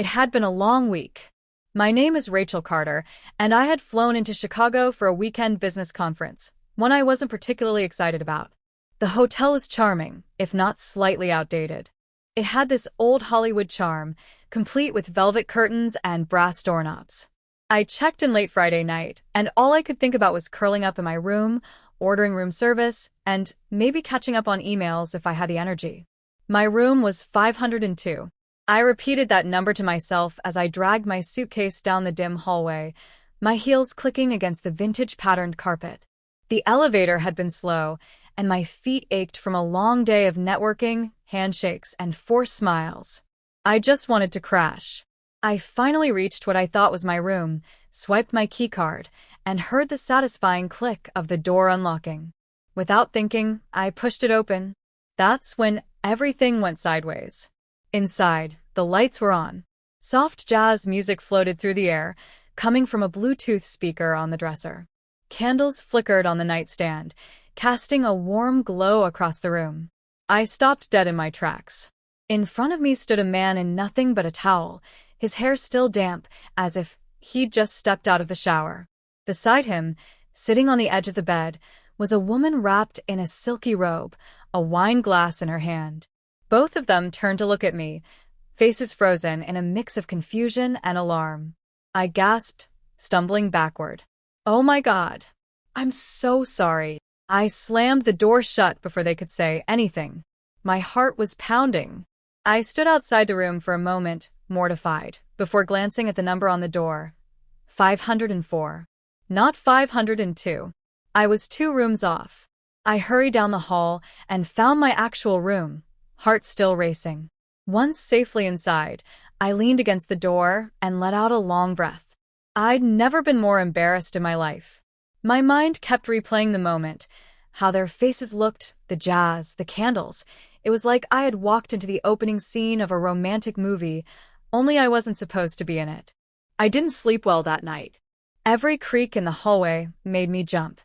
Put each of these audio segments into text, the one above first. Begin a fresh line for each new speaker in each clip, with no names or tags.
It had been a long week. My name is Rachel Carter, and I had flown into Chicago for a weekend business conference, one I wasn't particularly excited about. The hotel was charming, if not slightly outdated. It had this old Hollywood charm, complete with velvet curtains and brass doorknobs. I checked in late Friday night, and all I could think about was curling up in my room, ordering room service, and maybe catching up on emails if I had the energy. My room was 502. I repeated that number to myself as I dragged my suitcase down the dim hallway, my heels clicking against the vintage-patterned carpet. The elevator had been slow, and my feet ached from a long day of networking, handshakes, and forced smiles. I just wanted to crash. I finally reached what I thought was my room, swiped my keycard, and heard the satisfying click of the door unlocking. Without thinking, I pushed it open. That's when everything went sideways. Inside, the lights were on. Soft jazz music floated through the air, coming from a Bluetooth speaker on the dresser. Candles flickered on the nightstand, casting a warm glow across the room. I stopped dead in my tracks. In front of me stood a man in nothing but a towel, his hair still damp, as if he'd just stepped out of the shower. Beside him, sitting on the edge of the bed, was a woman wrapped in a silky robe, a wine glass in her hand. Both of them turned to look at me, faces frozen in a mix of confusion and alarm. I gasped, stumbling backward. "Oh my God. I'm so sorry." I slammed the door shut before they could say anything. My heart was pounding. I stood outside the room for a moment, mortified, before glancing at the number on the door. 504. Not 502. I was 2 rooms off. I hurried down the hall and found my actual room, heart still racing. Once safely inside, I leaned against the door and let out a long breath. I'd never been more embarrassed in my life. My mind kept replaying the moment, how their faces looked, the jazz, the candles. It was like I had walked into the opening scene of a romantic movie, only I wasn't supposed to be in it. I didn't sleep well that night. Every creak in the hallway made me jump.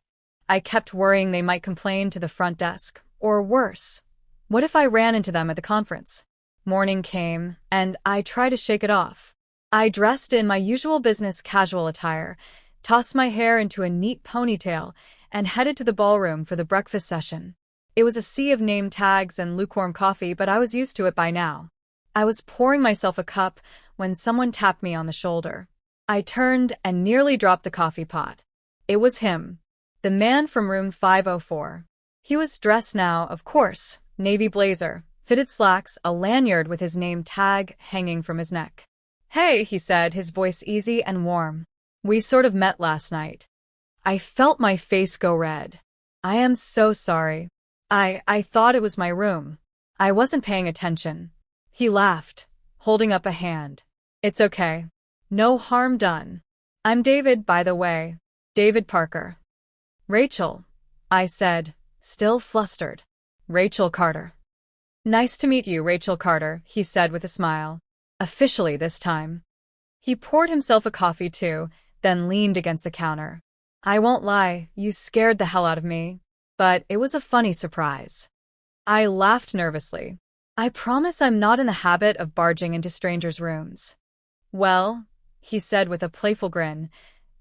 I kept worrying they might complain to the front desk, or worse. What if I ran into them at the conference? Morning came, and I tried to shake it off. I dressed in my usual business casual attire, tossed my hair into a neat ponytail, and headed to the ballroom for the breakfast session. It was a sea of name tags and lukewarm coffee, but I was used to it by now. I was pouring myself a cup when someone tapped me on the shoulder. I turned and nearly dropped the coffee pot. It was him, the man from room 504. He was dressed now, of course, navy blazer, fitted slacks, a lanyard with his name tag hanging from his neck. "Hey," he said, his voice easy and warm. "We sort of met last night." I felt my face go red. "I am so sorry. I thought it was my room. I wasn't paying attention." He laughed, holding up a hand. "It's okay. No harm done. I'm David, by the way. David Parker." "Rachel," I said, still flustered. "Rachel Carter." "Nice to meet you, Rachel Carter," he said with a smile. Officially this time. He poured himself a coffee too, then leaned against the counter. "I won't lie, you scared the hell out of me. But it was a funny surprise." I laughed nervously. "I promise I'm not in the habit of barging into strangers' rooms." "Well," he said with a playful grin,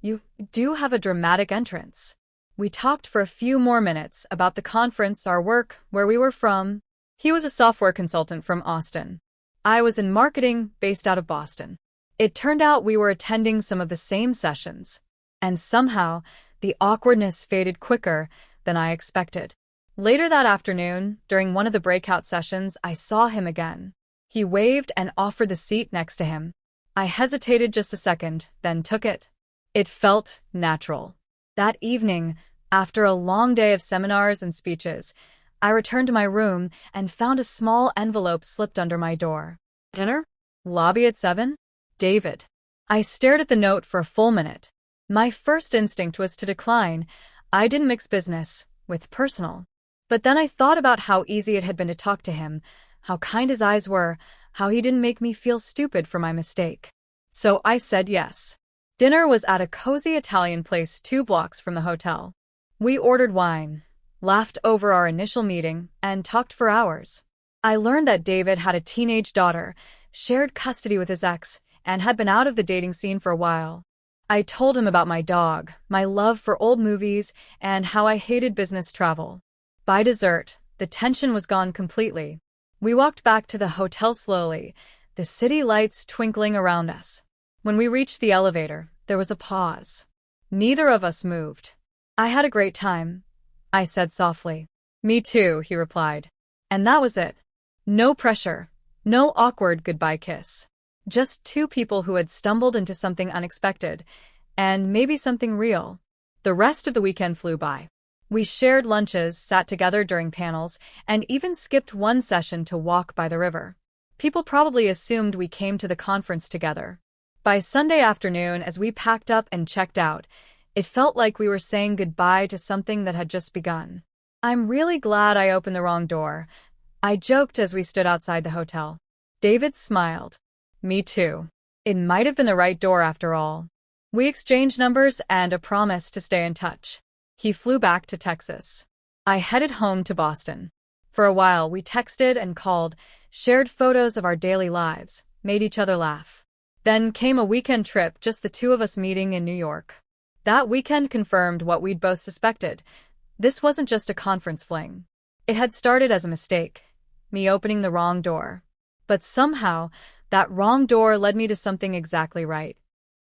"you do have a dramatic entrance." We talked for a few more minutes about the conference, our work, where we were from. He was a software consultant from Austin. I was in marketing, based out of Boston. It turned out we were attending some of the same sessions, and somehow the awkwardness faded quicker than I expected. Later that afternoon, during one of the breakout sessions, I saw him again. He waved and offered the seat next to him. I hesitated just a second, then took it. It felt natural. That evening, after a long day of seminars and speeches, I returned to my room and found a small envelope slipped under my door. "Dinner? Lobby at 7? David." I stared at the note for a full minute. My first instinct was to decline. I didn't mix business with personal. But then I thought about how easy it had been to talk to him, how kind his eyes were, how he didn't make me feel stupid for my mistake. So I said yes. Dinner was at a cozy Italian place 2 blocks from the hotel. We ordered wine, laughed over our initial meeting, and talked for hours. I learned that David had a teenage daughter, shared custody with his ex, and had been out of the dating scene for a while. I told him about my dog, my love for old movies, and how I hated business travel. By dessert, the tension was gone completely. We walked back to the hotel slowly, the city lights twinkling around us. When we reached the elevator, there was a pause. Neither of us moved. "I had a great time," I said softly. "Me too," he replied. And that was it. No pressure, no awkward goodbye kiss. Just two people who had stumbled into something unexpected, and maybe something real. The rest of the weekend flew by. We shared lunches, sat together during panels, and even skipped one session to walk by the river. People probably assumed we came to the conference together. By Sunday afternoon, as we packed up and checked out, it felt like we were saying goodbye to something that had just begun. "I'm really glad I opened the wrong door," I joked as we stood outside the hotel. David smiled. "Me too. It might have been the right door after all." We exchanged numbers and a promise to stay in touch. He flew back to Texas. I headed home to Boston. For a while, we texted and called, shared photos of our daily lives, made each other laugh. Then came a weekend trip, just the two of us meeting in New York. That weekend confirmed what we'd both suspected. This wasn't just a conference fling. It had started as a mistake, me opening the wrong door. But somehow, that wrong door led me to something exactly right.